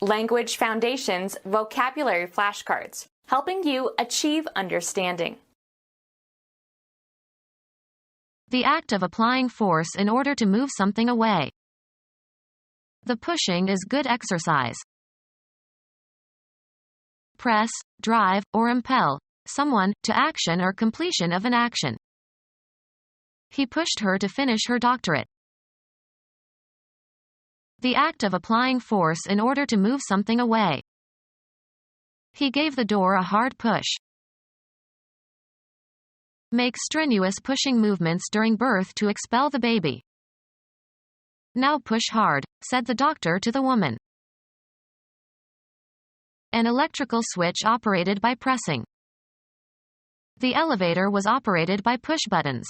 Language Foundations Vocabulary Flashcards, helping you achieve understanding. The act of applying force in order to move something away. The pushing is good exercise. Press, drive, or impel someone to action or completion of an action. He pushed her to finish her doctorate. The act of applying force in order to move something away. He gave the door a hard push. Make strenuous pushing movements during birth to expel the baby. Now push hard, said the doctor to the woman. An electrical switch operated by pressing. The elevator was operated by push buttons.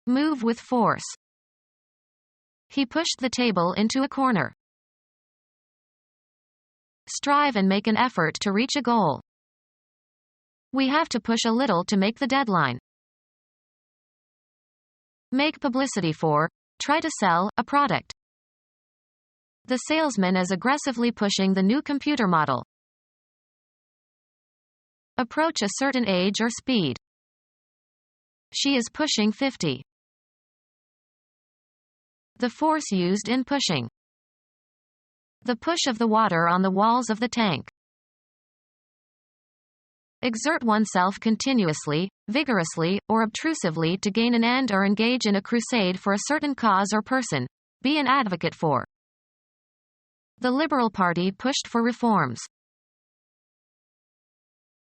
Move with force. He pushed the table into a corner. Strive and make an effort to reach a goal. We have to push a little to make the deadline. Make publicity for, try to sell, a product. The salesman is aggressively pushing the new computer model. Approach a certain age or speed. She is pushing 50. The force used in pushing. The push of the water on the walls of the tank. Exert oneself continuously, vigorously, or obtrusively to gain an end or engage in a crusade for a certain cause or person. Be an advocate for. The Liberal Party pushed for reforms.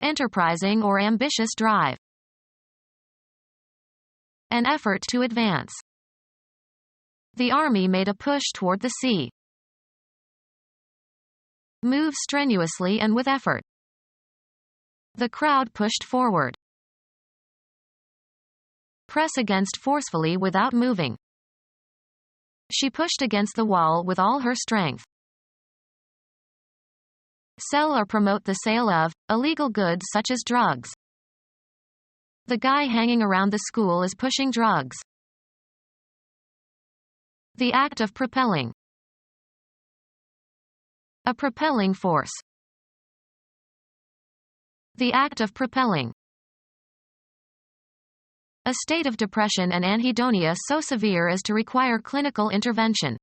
Enterprising or ambitious drive. An effort to advance. The army made a push toward the sea. Move strenuously and with effort. The crowd pushed forward. Press against forcefully without moving. She pushed against the wall with all her strength. Sell or promote the sale of illegal goods such as drugs. The guy hanging around the school is pushing drugs. The act of propelling. A propelling force. The act of propelling. A state of depression and anhedonia so severe as to require clinical intervention.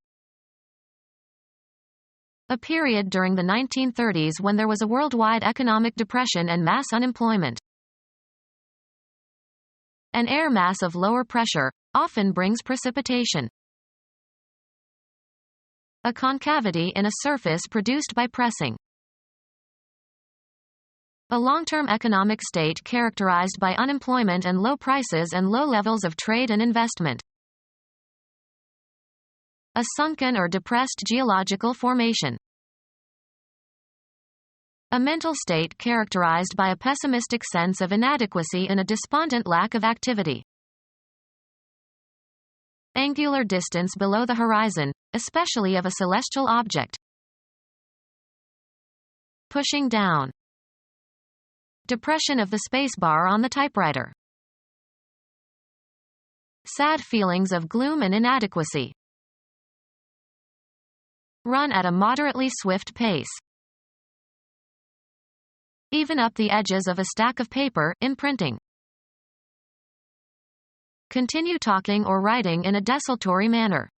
A period during the 1930s when there was a worldwide economic depression and mass unemployment. An air mass of lower pressure often brings precipitation. A concavity in a surface produced by pressing. A long-term economic state characterized by unemployment and low prices and low levels of trade and investment. A sunken or depressed geological formation. A mental state characterized by a pessimistic sense of inadequacy and a despondent lack of activity. Angular distance below the horizon, especially of a celestial object. Pushing down. Depression of the spacebar on the typewriter. Sad feelings of gloom and inadequacy. Run at a moderately swift pace. Even up the edges of a stack of paper, imprinting. Continue talking or writing in a desultory manner.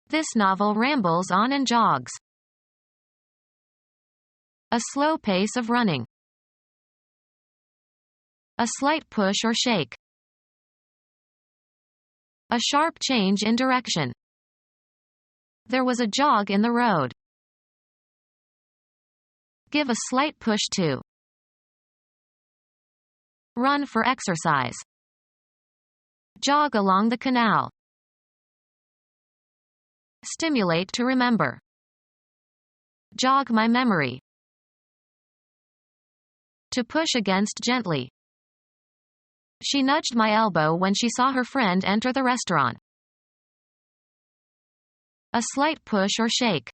This novel rambles on and jogs. A slow pace of running. A slight push or shake. A sharp change in direction. There was a jog in the road. Give a slight push to. Run for exercise. Jog along the canal. Stimulate to remember. Jog my memory. To push against gently. She nudged my elbow when she saw her friend enter the restaurant. A slight push or shake.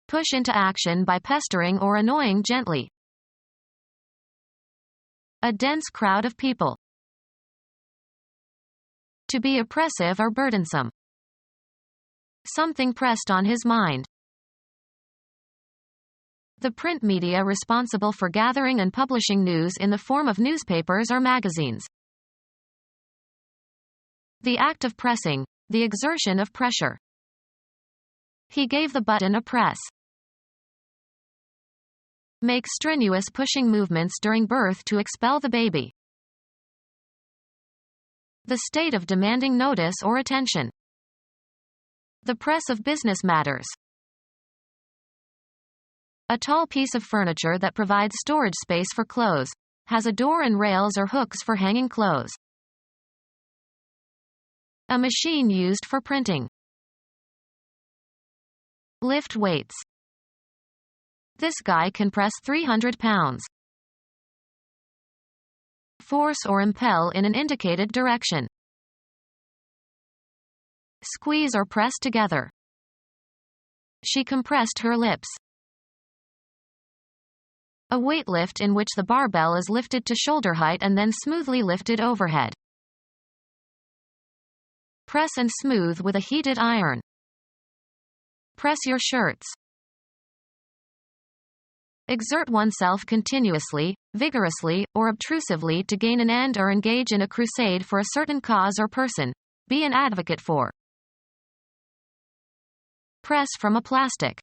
Push into action by pestering or annoying gently. A dense crowd of people. To be oppressive or burdensome. Something pressed on his mind. The print media responsible for gathering and publishing news in the form of newspapers or magazines. The act of pressing, the exertion of pressure. He gave the button a press. Make strenuous pushing movements during birth to expel the baby. The state of demanding notice or attention. The press of business matters. A tall piece of furniture that provides storage space for clothes, has a door and rails or hooks for hanging clothes. A machine used for printing. Lift weights. This guy can press 300 pounds. Force or impel in an indicated direction. Squeeze or press together. She compressed her lips. A weight lift in which the barbell is lifted to shoulder height and then smoothly lifted overhead. Press and smooth with a heated iron. Press your shirts. Exert oneself continuously, vigorously, or obtrusively to gain an end or engage in a crusade for a certain cause or person. Be an advocate for. Press from a plastic.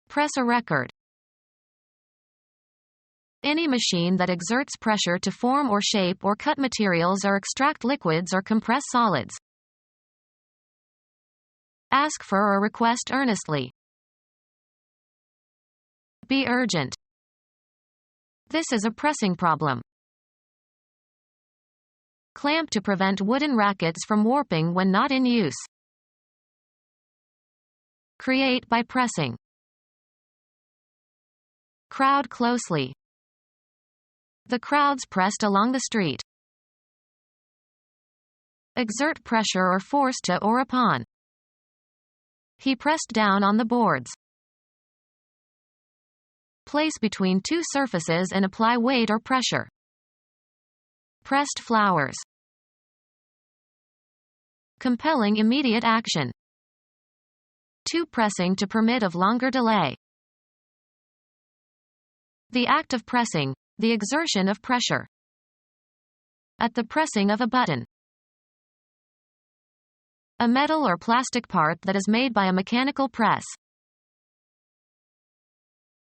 Press a record. Any machine that exerts pressure to form or shape or cut materials or extract liquids or compress solids. Ask for or request earnestly. Be urgent. This is a pressing problem. Clamp to prevent wooden rackets from warping when not in use. Create by pressing. Crowd closely. The crowds pressed along the street. Exert pressure or force to or upon. He pressed down on the boards. Place between two surfaces and apply weight or pressure. Pressed flowers. Compelling immediate action. Too pressing to permit of longer delay. The act of pressing, the exertion of pressure. At the pressing of a button. A metal or plastic part that is made by a mechanical press.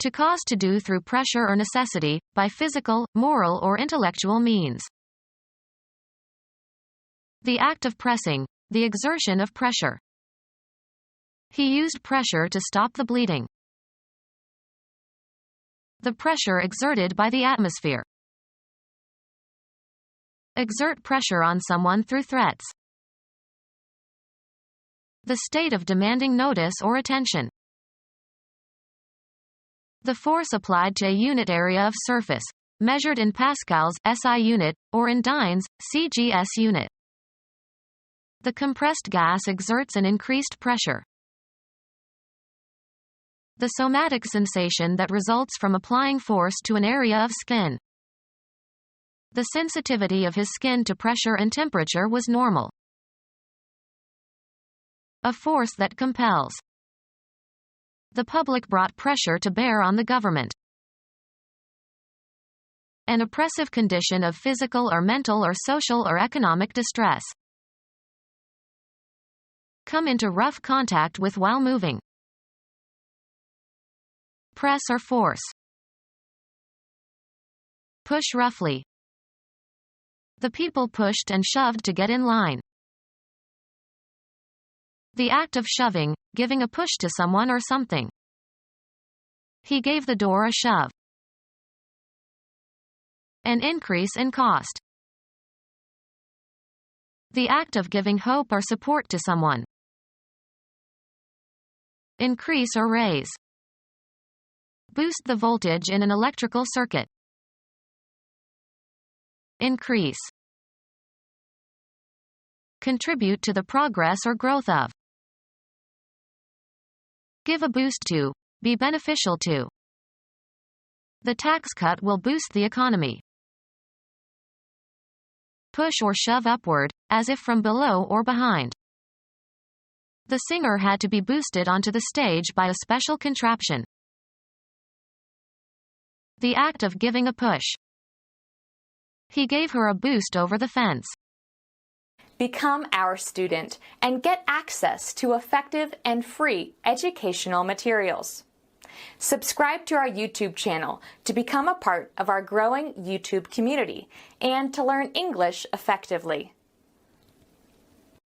To cause to do through pressure or necessity, by physical, moral or intellectual means. The act of pressing, the exertion of pressure. He used pressure to stop the bleeding. The pressure exerted by the atmosphere. Exert pressure on someone through threats. The state of demanding notice or attention. The force applied to a unit area of surface, measured in pascals, SI unit, or in dynes, CGS unit. The compressed gas exerts an increased pressure. The somatic sensation that results from applying force to an area of skin. The sensitivity of his skin to pressure and temperature was normal. A force that compels. The public brought pressure to bear on the government. An oppressive condition of physical or mental or social or economic distress. Come into rough contact with while moving. Press or force. Push roughly. The people pushed and shoved to get in line. The act of shoving, giving a push to someone or something. He gave the door a shove. An increase in cost. The act of giving hope or support to someone. Increase or raise. Boost the voltage in an electrical circuit. Increase. Contribute to the progress or growth of. Give a boost to. Be beneficial to. The tax cut will boost the economy. Push or shove upward, as if from below or behind. The singer had to be boosted onto the stage by a special contraption. The act of giving a push. He gave her a boost over the fence. Become our student and get access to effective and free educational materials. Subscribe to our YouTube channel to become a part of our growing YouTube community and to learn English effectively.